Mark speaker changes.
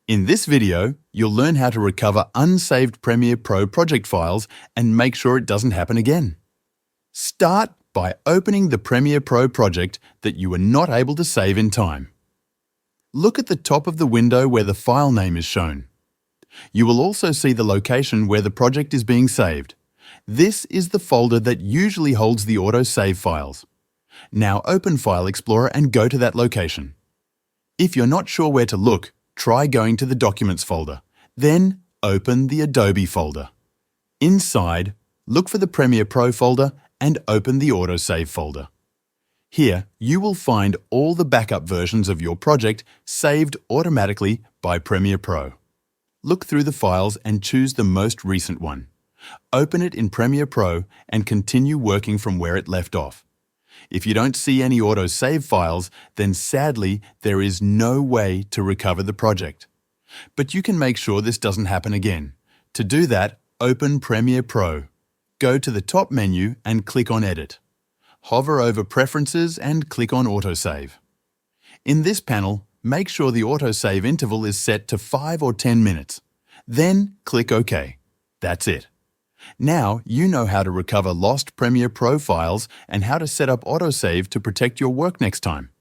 Speaker 1: In this video, you'll learn how to recover unsaved Premiere Pro project files and make sure it doesn't happen again. Start by opening the Premiere Pro project that you were not able to save in time. Look at the top of the window where the file name is shown. You will also see the location where the project is being saved. This is the folder that usually holds the auto-save files. Now open File Explorer and go to that location. If you're not sure where to look, try going to the Documents folder. Then open the Adobe folder. Inside, look for the Premiere Pro folder and open the Autosave folder. Here, you will find all the backup versions of your project saved automatically by Premiere Pro. Look through the files and choose the most recent one. Open it in Premiere Pro and continue working from where it left off. If you don't see any auto-save files, then sadly, there is no way to recover the project. But you can make sure this doesn't happen again. To do that, open Premiere Pro. Go to the top menu and click on Edit. Hover over Preferences and click on Autosave. In this panel, make sure the autosave interval is set to 5 or 10 minutes. Then click OK. That's it. Now you know how to recover lost Premiere Pro files and how to set up autosave to protect your work next time.